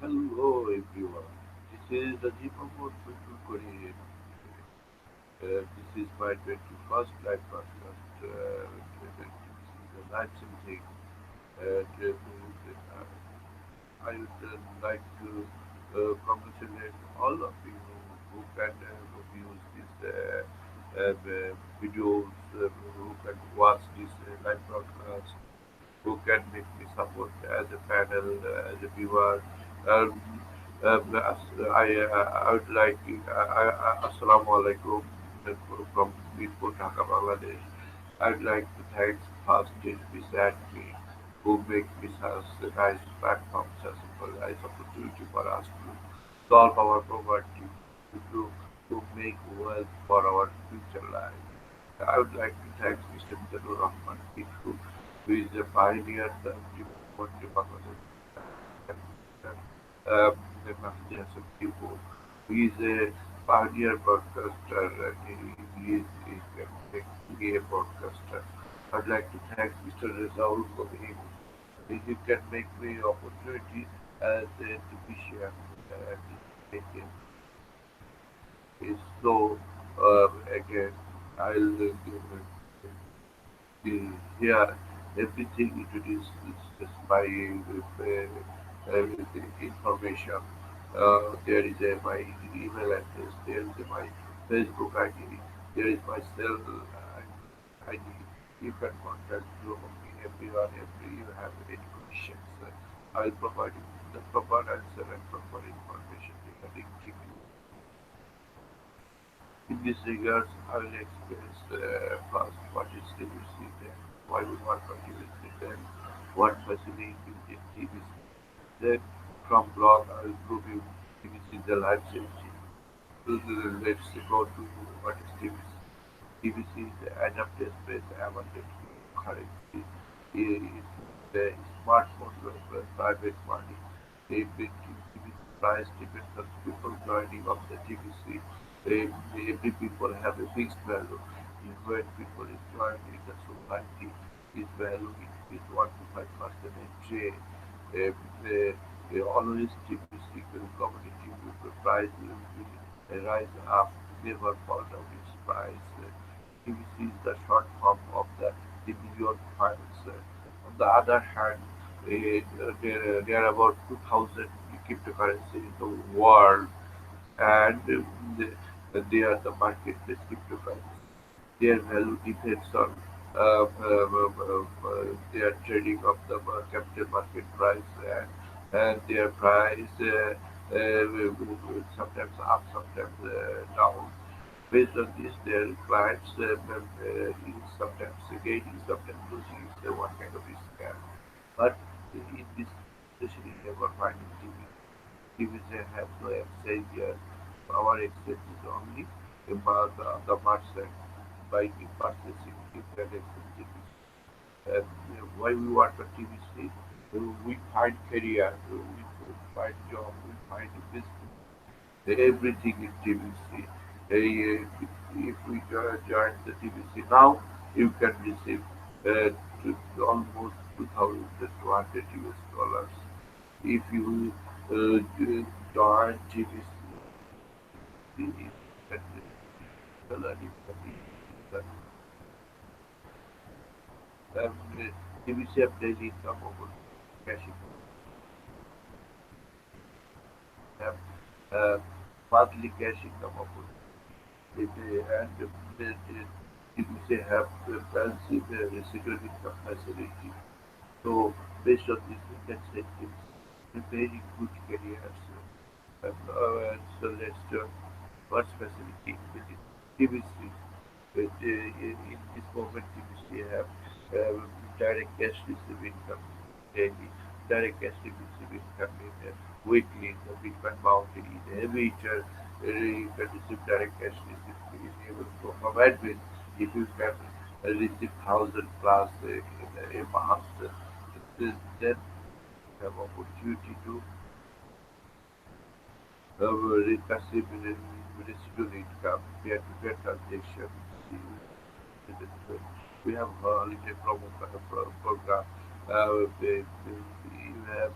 Hello everyone. This is the Deepamur People Korean. This is my 21st live podcast. This is a live something. I would like to congratulate all of you who can use these videos, who can watch this live broadcast, who can make me support as a panel, as a viewer. Um, I would like Assalamu alaikum from Mirpur, Dhaka, Bangladesh. I'd like to thank first TBC me who make this as a nice platform, accessible, nice opportunity for us to solve our poverty, to make wealth for our future life. I would like to thank Mr. Mizanur Rahman Tikku, who is a pioneer of the Bangladesh. The Mahdi Hassan Tipu, who is a pioneer broadcaster and he is a gay broadcaster. I'd like to thank Mr. Rezaul for him. He can make me opportunity as a TBC and so again I'll here everything introduced is just by information. There is my email address, there is my Facebook ID, there is my cell ID. You can contact me everyone, every you have any questions. I'll provide you the proper answer and proper information regarding TB. In this regard, I will express first what is TBC, then why we want for TBC, then what facility in TBC. Then from blog, I will prove you TBC the life safety. Let's go to what is TBC. TBC is the adaptive space abundant currency. It is the smartphone private money. The TBC price depends on people joining of the TBC. Every people have a fixed value. When people is joining the society, his value is 1 to 5% every day. Always TBC community with the price will rise up, never fall down its price. TBC is the short form of the million funds. On the other hand, there are about 2,000 cryptocurrency in the world, and they are the market-based cryptocurrency. Their value depends on their trading of the capital market price, and their price sometimes up, sometimes down. Based on this, their clients is sometimes gaining, sometimes losing. It's one kind of a scam. But in this especially never finding TVs have no exchange here. Our exchange is only about the merchant buying and purchasing different exchanges. And why we work on TVC? We find career, we find job, we find business, everything in TVC. If we join the TVC now, you can receive almost 2,200 US dollars. If you join TVC, you can receive salary from TVC have daily income over cash income, have uh, monthly cash income over and TVC have fancy residual income facility. So based on this, we can say it's a very good careers. So let's turn first facility with TBC. But in this moment, TBC have direct cash receive income daily, direct cash receive income in weekly, the Bitcoin bounty in every year. You can receive direct cash receive in able to from admin. If you can receive 1,000 plus in a month, then have opportunity to recursive residual income, peer-to-peer transactions. We have holiday program. You have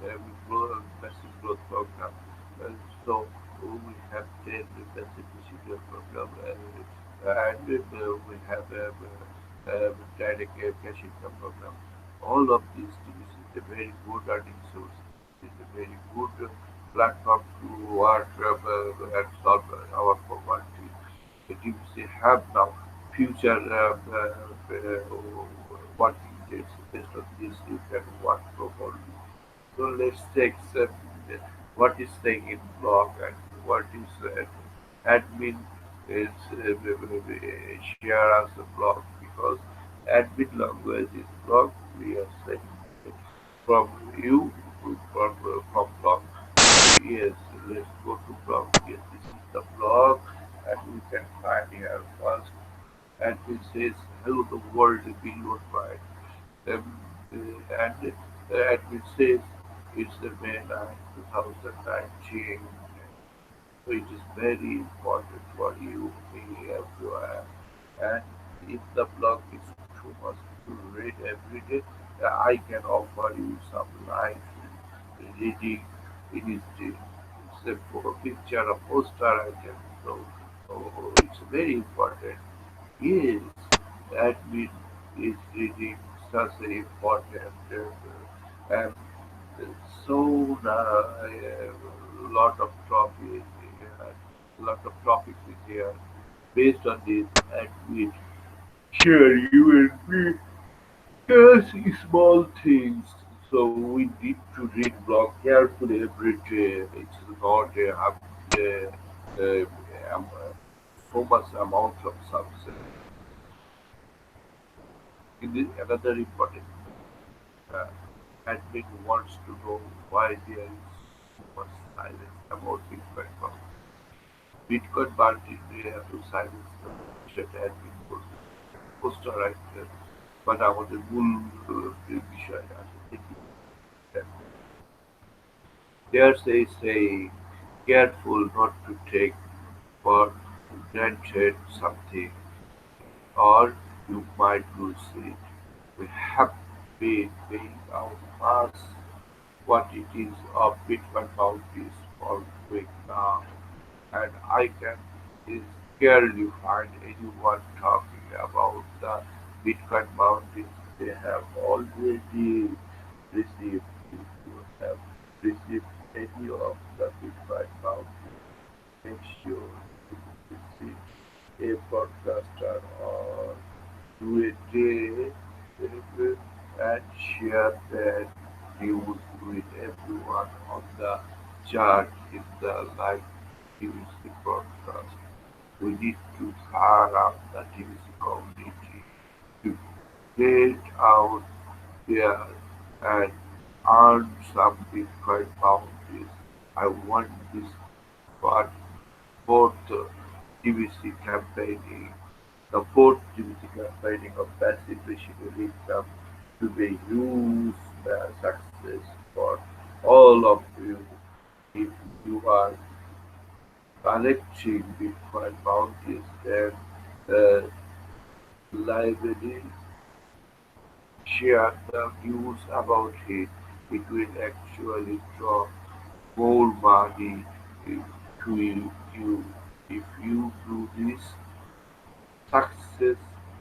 we grow a massive growth program. Uh, so we have 10 massive procedure program and we have direct cash income program. All of these things is a very good earning source. It's a very good platform to work and solve our poverty. The TBC have now future working days. Based on this, you can work properly. So let's take what is saying in blog and what is admin is share as a blog because admin language is blog. We are saying from you from blog. Yes, let's go to blog. Yes, this is the blog, and we can find here first. Admin says hello the world below right. Um, and admin says it's the May 9, 2019. So it is very important for you, me, everyone. And if the blog is too much to read every day, I can offer you some live reading. It is it's a picture, a poster I can show. So it's very important. Yes, admin is reading such an important and so a lot of topics here, lot of topics is here. Based on this, admin share you and me yes, small things. So we need to read blog carefully every day. It's not so much amount of success. Another important uh, admin wants to know why there is so much silence about Bitcoin market. Bitcoin market they have to silence the সেটা admin করবে poster রাখতে মানে আমাদের মূল বিষয় আছে দেখি there's a say careful not to take for granted something or you might lose it. We have been paying out much what it is of Bitcoin bounties for quick now, and I can scarcely find anyone talking about the Bitcoin bounties they have already received. If you have received any of the Bitcoin bounties, make sure you visit a broadcaster or do a day and share that news with everyone on the chart in the live TVC broadcast. We need to fire up the TVC community to get out there and earn some Bitcoin bounties. I want this part fourth TBC campaigning, the fourth TBC campaigning of passive residual income to be huge success for all of you if you are collecting Bitcoin bounties then uh, library share the news about it. It will actually draw more money to you if you do this. Success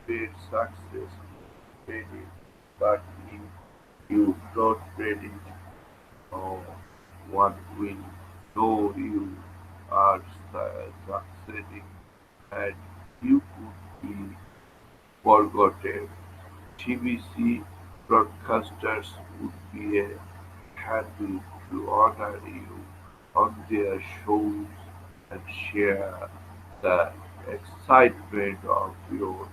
breeds success, credit, but if you don't predict, no one will know you are succeeding and you could be forgotten. TBC broadcasters would be happy to honor you on their shows and share the excitement of your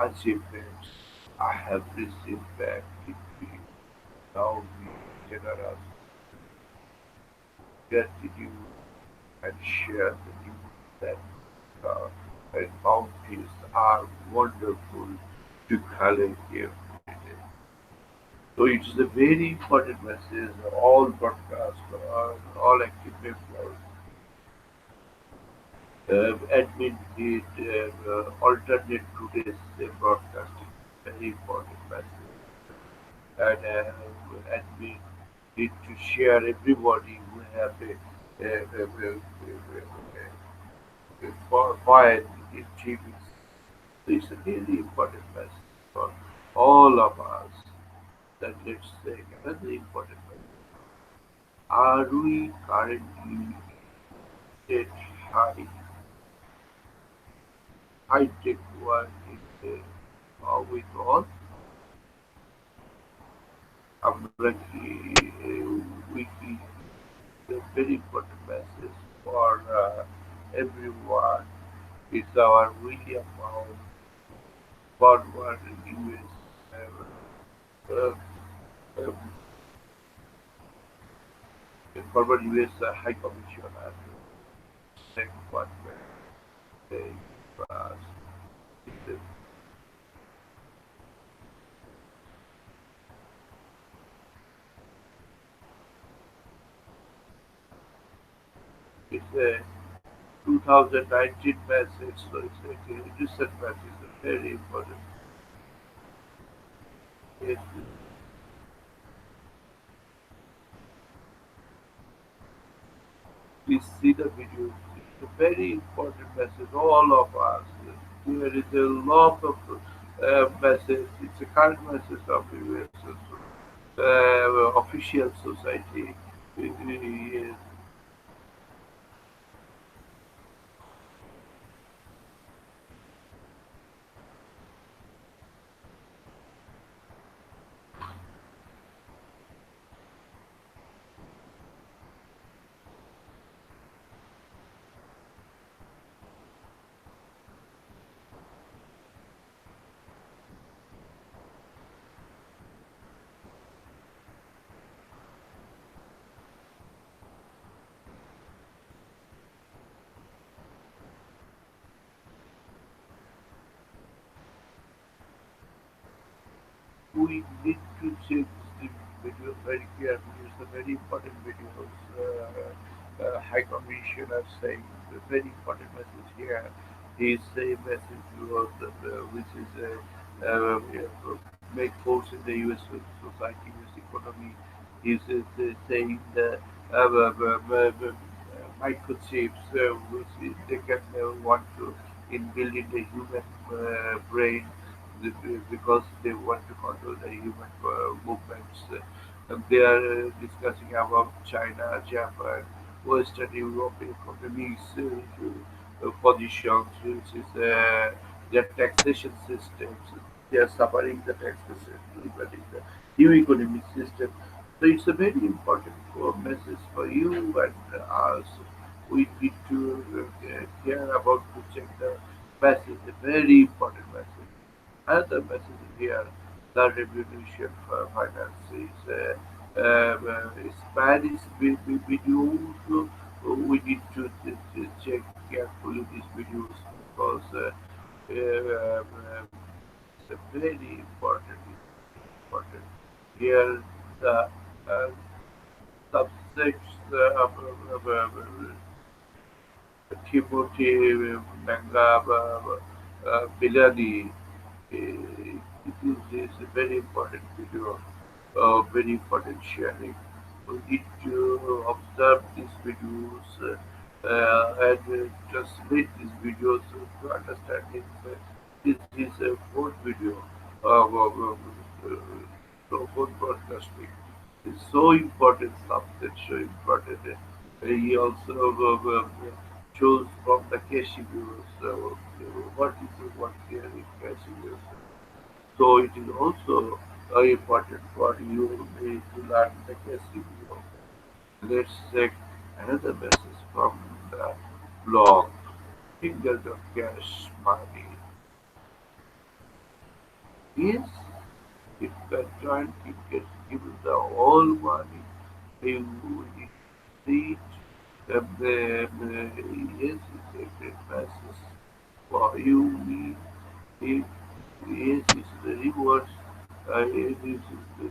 achievements. I have received back it will now be generous gratitude and share the news that uh, and bounties are wonderful to collect every day. So it is a very important message. All broadcasters, all active members, admin need alternate today's broadcasting. Very important message. And admin need to share everybody who have a file in TBC. So it's a really important message for all of us that let's take another important message. Are we currently at high high tech world in with all আমরা কি wiki the very important message for everyone. It's our William Mount forward US uh, uh, former US High Commissioner second one they uh, it's a 2019 message, so it's a recent message, a very important. Yes, please see the video. It's a very important message, all of us. There is a lot of message. It's a current message of the US official society. Yes, we need to check the video very carefully. It's a very important video. High Commissioner saying the very important message here. He say message was which is make force in the U.S. society, U.S. economy. He's saying the microchips which they can want to inbuilt in the human brain because they want to control the human movements. And they are discussing about China, Japan, Western European economies positions, which is their taxation systems. They are suffering the taxation, regarding the new economic system. So it's a very important message for you and us. We need to care about to check the message, a very important message. Another message here, the revolution for finance is Spanish videos. We need to check carefully these videos because it's a very important. Here the uh, subjects Timothy Manga Bilani. It is a very important video, very important sharing. We need to observe these videos and translate these videos to understand it. This is a fourth video of phone broadcasting. It's so important, subject so important. He also chose from the Cashews what is the work here in Cashews. So it is also very important for you to learn the Cashews. Let's check another message from the blog. Fingers of cash money. Yes, if the joint it gets given the whole money, you will see yes, it's a great message for you. If yes, it's the rewards. Yes, it's the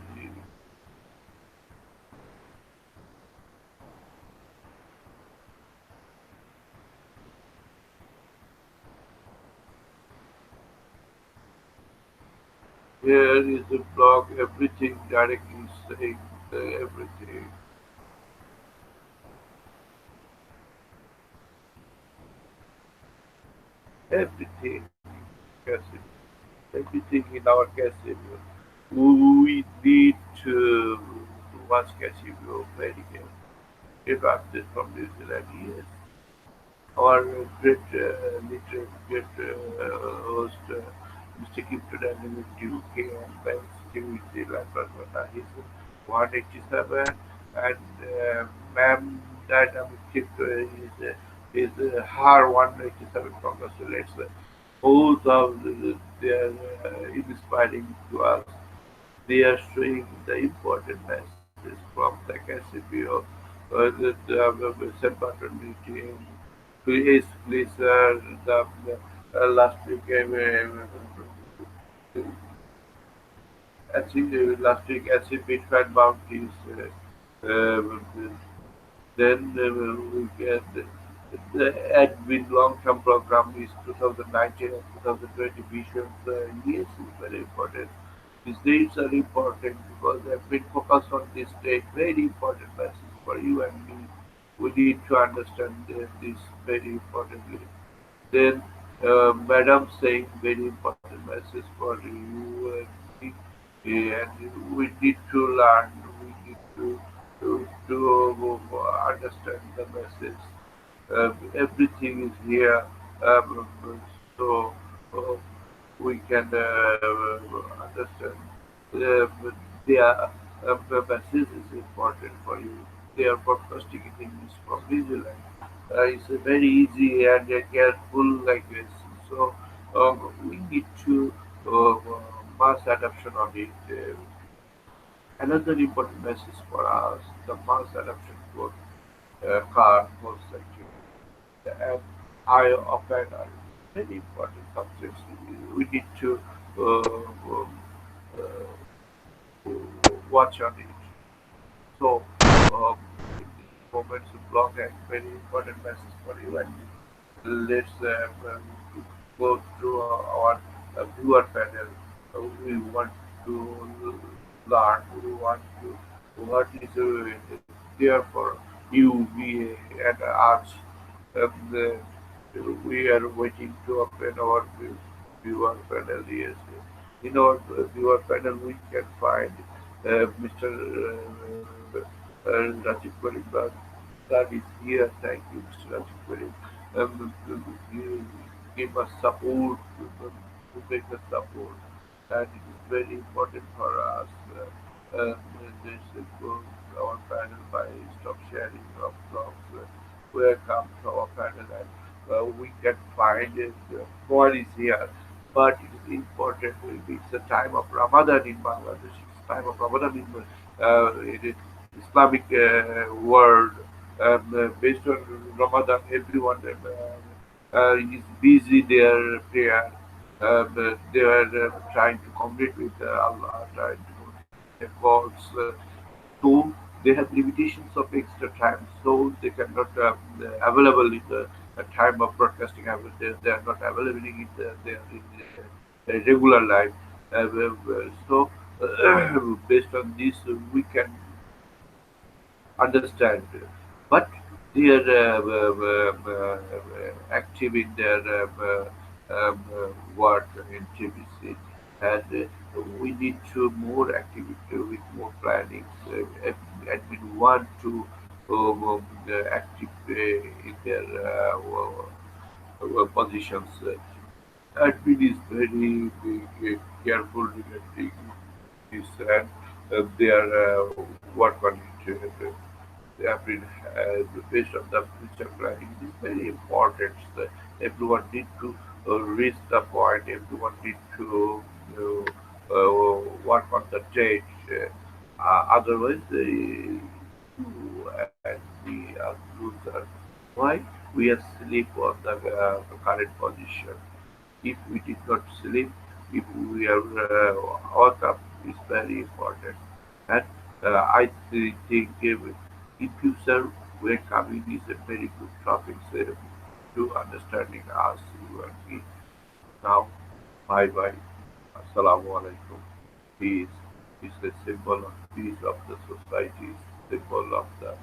here is the blog. Everything directly saying. everything, everything, cassette, everything in our cassette. We need to watch cassette very carefully. If after from New Zealand, yes. Our great literate, great host, Mr. Kipton and UK and Banks TV Lampard. He's 187 and ma'am dynamic Kipton is her 187 congratulates. Both of they are inspiring to us. They are showing the important messages from the Casipio, the St. Patron meeting, to his place, the last week, last week, as he beat Fat Bounties, then we get the admin long-term program is 2019 and 2020 visions. Yes, it's very important. These dates are important because they've been focused on this date. Very important message for you and me. We need to understand this very importantly. Then, Madam saying very important message for you and me, and we need to learn. We need to understand the message. Everything is here, so uh, we can understand. Their the message is important for you. They are broadcasting in English from New Zealand. It's a very easy and careful language. So we need to mass adoption on it. Another important message for us, the mass adoption for car motorcycle and eye offend are very important subjects. We need to watch on it. So, in this moment, blog has very important message for you, and let's go through our viewer panel. We want to learn. We want to what is there for you, we, and us. And we are waiting to open our viewer panel. Yes, in our viewer panel, we can find Mr. Rajiv Paribas. That is here. Thank you, Mr. Rajiv Paribas. You give us support to make us support, and it is very important for us. This goes our panel by stop sharing of blogs. Where comes our panel, and we can find it. More is here, but it is important. It's the time of Ramadan in Bangladesh. It's time of Ramadan in it is Islamic world. Based on Ramadan, everyone is busy their prayer. They are trying to communicate with Allah, trying to communicate their gods. So they have limitations of extra time, so they cannot available in the time of broadcasting. They are not available in their regular life. So based on this, we can understand. But they are active in their work in TBC, and we need to more activity with more planning, and we want to active in their positions. Admin is very careful regarding this, and they are work on it. They have been based on the future planning. It is very important that everyone need to reach the point. Everyone need to work on the date. Otherwise, you and we are loser. Why? We are sleep on the current position. If we did not sleep, if we are woke up, is very important. And I think in future, where coming is a very good topic to understanding us, you and me. Now, bye bye. Assalamu alaikum. Peace. is a symbol of peace of the society, symbol of the